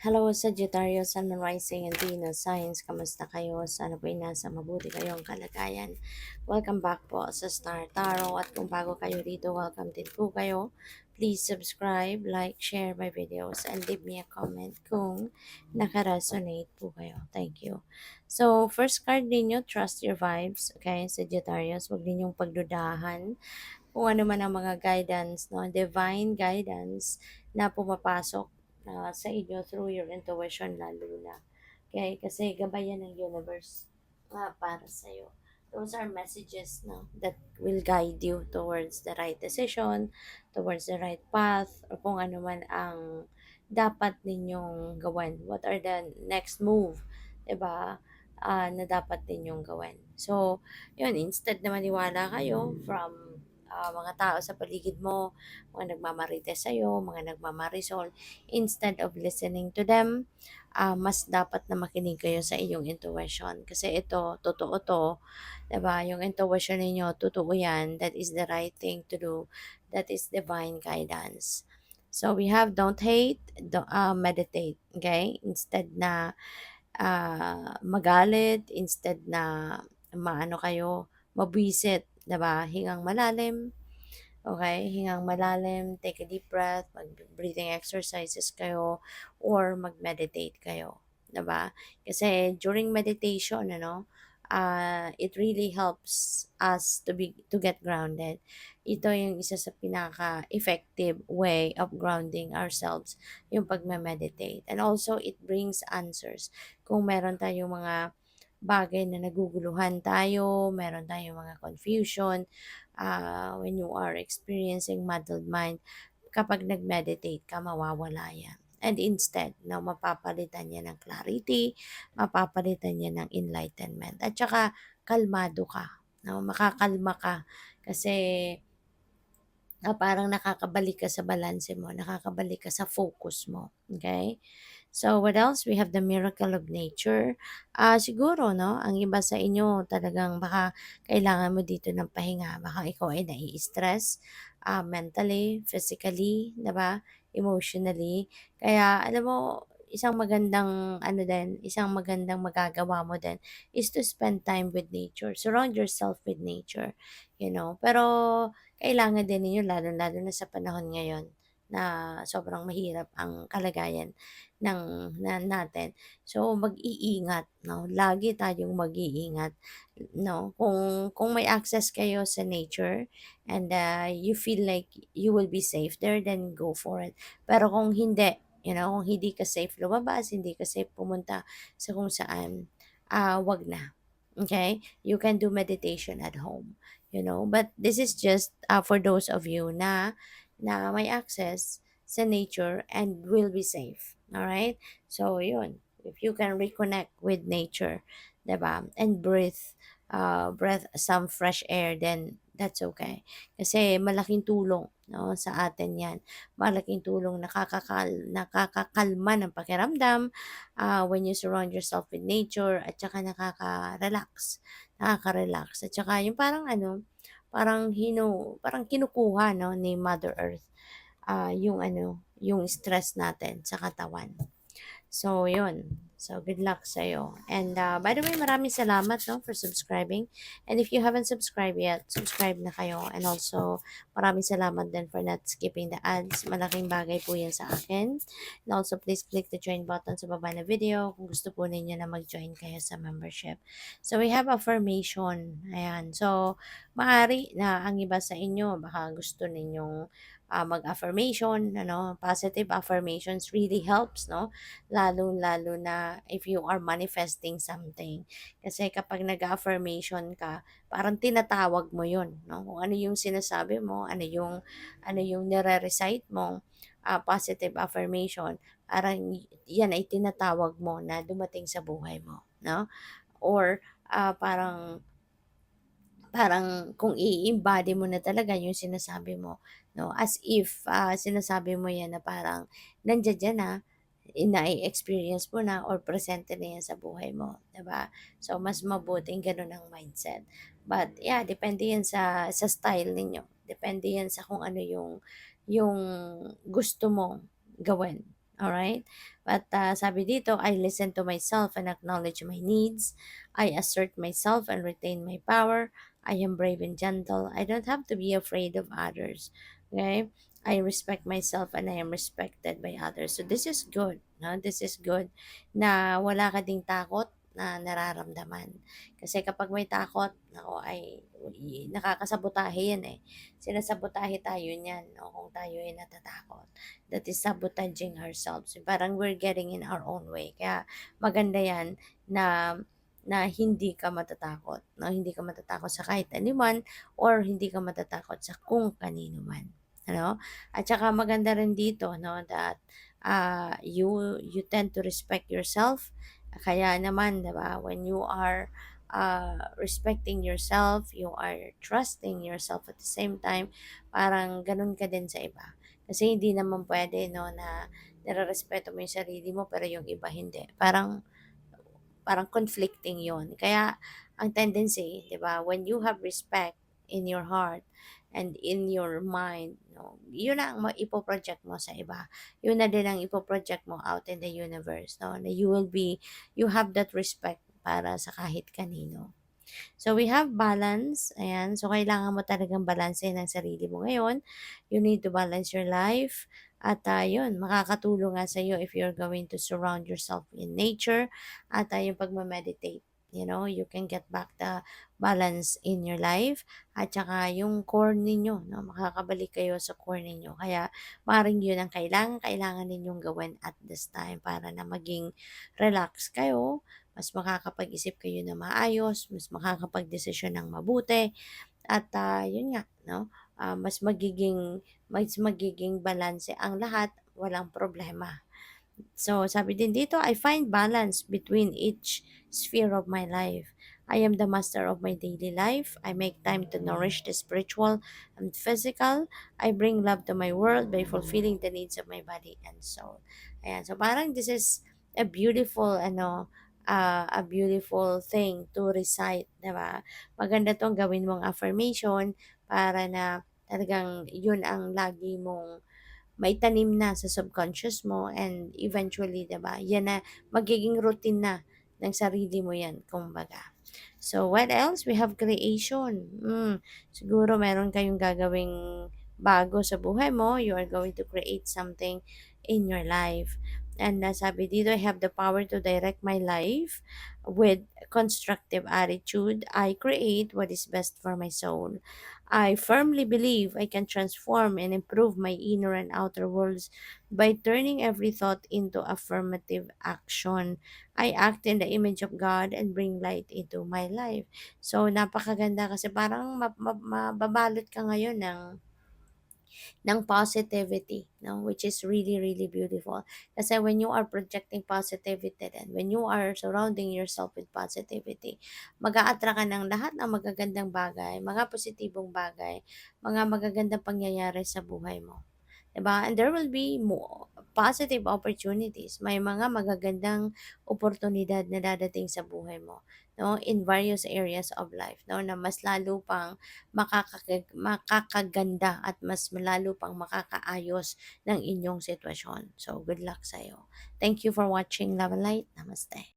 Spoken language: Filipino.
Hello, Sagittarius, Sun, Moon, Rising, and Venus Signs. Kamusta kayo? Sana po nasa mabuti kayong kalagayan. Welcome back po sa Star Tarot. At kung bago kayo dito, welcome din po kayo. Please subscribe, like, share my videos, and leave me a comment kung naka-resonate po kayo. Thank you. So, first card ninyo, trust your vibes. Okay, Sagittarius, huwag ninyong pagdudahan kung ano man ang mga guidance, no, divine guidance na pumapasok sa inyo through your intuition lalo na. Okay? Kasi gabayan ng universe para sa iyo. Those are messages no, that will guide you towards the right decision, towards the right path, or kung ano man ang dapat ninyong gawin. What are the next move, 'di ba? Na dapat ninyong gawin. So, yun, instead na maniwala kayo from mga tao sa paligid mo, mga nagmamarites sa'yo, mga nagmamarisol, instead of listening to them, mas dapat na makinig kayo sa iyong intuition. Kasi ito, totoo to, diba? Yung intuition ninyo, totoo yan. That is the right thing to do. That is divine guidance. So we have don't hate, meditate. Okay? Instead na magalit, instead na maano kayo, mabwisit, 'di ba? Hingang malalim, okay? Hingang malalim, take a deep breath, mag-breathing exercises kayo, or mag-meditate kayo, 'di ba? Kasi during meditation, it really helps us to get grounded. Ito yung isa sa pinaka-effective way of grounding ourselves, yung pagme-meditate. And also, it brings answers. Kung meron tayong mga bagay na naguguluhan tayo, meron tayong mga confusion, when you are experiencing muddled mind, kapag nag-meditate ka, mawawala yan. And instead, no, mapapalitan niya ng clarity, mapapalitan niya ng enlightenment. At saka, kalmado ka. No? Makakalma ka. Kasi, parang nakakabalik ka sa balanse mo, nakakabalik ka sa focus mo. Okay? So, what else? We have the miracle of nature. Siguro, no, ang iba sa inyo talagang baka kailangan mo dito ng pahinga. Baka ikaw ay nai-stress mentally, physically, diba? Emotionally. Kaya, alam mo, isang magandang isang magandang magagawa mo din is to spend time with nature. Surround yourself with nature, Pero kailangan din ninyo lalo-lalo na sa panahon ngayon na sobrang mahirap ang kalagayan natin. So, mag-iingat, no? Lagi tayong mag-iingat, no? Kung may access kayo sa nature and you feel like you will be safe there, then go for it. Pero kung hindi, kung hindi ka safe lumabas, hindi ka safe pumunta sa kung saan, wag na. Okay? You can do meditation at home, But this is just for those of you na may access sa nature and will be safe. Alright? So, yun. If you can reconnect with nature, diba? And breathe some fresh air, then that's okay. Kasi malaking tulong, no, sa atin yan. Malaking tulong, nakakakalma ng pakiramdam when you surround yourself with nature, at saka nakaka-relax. At saka yung parang kinukuha, no, ni Mother Earth yung stress natin sa katawan. So, yun. So, good luck sa'yo. And by the way, maraming salamat no, for subscribing. And if you haven't subscribed yet, subscribe na kayo. And also, maraming salamat din for not skipping the ads. Malaking bagay po yan sa akin. And also, please click the join button sa baba na video kung gusto po ninyo na mag-join kayo sa membership. So, we have affirmation. Ayan. So, maaari na ang iba sa inyo, baka gusto ninyong mag-affirmation, positive affirmations really helps, no? Lalo-lalo na if you are manifesting something. Kasi kapag nag-affirmation ka, parang tinatawag mo yun, no? Kung ano yung sinasabi mo, ano yung nire-recite mo, positive affirmation, parang yan ay tinatawag mo na dumating sa buhay mo, no? Or parang kung i-embody mo na talaga yung sinasabi mo, no? As if sinasabi mo yan na parang nandiyan dyan na, na-experience mo na or presente na yan sa buhay mo, 'di ba? So mas mabuting gano'n ang mindset. But yeah, depende yan sa style ninyo. Depende yan sa kung ano yung gusto mong gawin. Alright? But sabi dito, I listen to myself and acknowledge my needs. I assert myself and retain my power. I am brave and gentle. I don't have to be afraid of others. Okay? I respect myself and I am respected by others. So this is good. No? This is good na wala ka ding takot na nararamdaman. Kasi kapag may takot, nako ay nakakasabotahe yan eh. Sinasabotahe tayo niyan no? Kung tayo ay natatakot that is sabotaging ourselves. Parang we're getting in our own way. Kaya maganda yan na hindi ka matatakot. No? Hindi ka matatakot sa kahit anyone or hindi ka matatakot sa kung kanino man. Ano? At saka maganda rin dito no that you tend to respect yourself. Kaya naman, 'di ba, when you are respecting yourself, you are trusting yourself at the same time, parang ganun ka din sa iba. Kasi hindi naman puwede 'no, na nirerespeto mo yung sarili mo pero yung iba hindi. Parang parang conflicting yon. Kaya ang tendency, 'di ba, when you have respect in your heart and in your mind, no, yun na ang ipo-project mo sa iba. Yun na din ang ipo-project mo out in the universe, no, na you have that respect para sa kahit kanino. So, we have balance. Ayan. So, kailangan mo talagang balansehin ang sarili mo ngayon. You need to balance your life. At yun, makakatulong nga sa iyo if you're going to surround yourself in nature. At yung pagmameditate. You know, you can get back the balance in your life. At saka yung core ninyo, no? Makakabalik kayo sa core ninyo. Kaya maring yun ang kailangan ninyong gawin at this time para na maging relax kayo, mas makakapag-isip kayo na maayos, mas makakapagdesisyon ng mabuti, at yun nga, no? Mas magiging balanse ang lahat, walang problema. So, sabi din dito, I find balance between each sphere of my life. I am the master of my daily life. I make time to nourish the spiritual and physical. I bring love to my world by fulfilling the needs of my body and soul. Ayan. So, parang this is a beautiful, a beautiful thing to recite, diba? Maganda tong gawin mong affirmation para na talagang yun ang lagi mong maitanim na sa subconscious mo and eventually, 'di ba, yan na magiging routine na ng sarili mo yan, kumbaga. So, what else? We have creation. Siguro meron kayong gagawing bago sa buhay mo. You are going to create something in your life. And sabi dito, I have the power to direct my life with constructive attitude. I create what is best for my soul. I firmly believe I can transform and improve my inner and outer worlds by turning every thought into affirmative action. I act in the image of God and bring light into my life. So, napakaganda kasi parang mababalot ka ngayon ng positivity, no? Which is really, really beautiful. Kasi when you are projecting positivity then, when you are surrounding yourself with positivity, mag-a-attract ka ng lahat ng magagandang bagay, mga positibong bagay, mga magagandang pangyayari sa buhay mo. 'Di ba? And there will be more positive opportunities. May mga magagandang oportunidad na dadating sa buhay mo, no, in various areas of life, no, na mas lalo pang makakaganda at mas lalo pang makakaayos ng inyong sitwasyon. So, good luck sa'yo. Thank you for watching Love and Light. Namaste.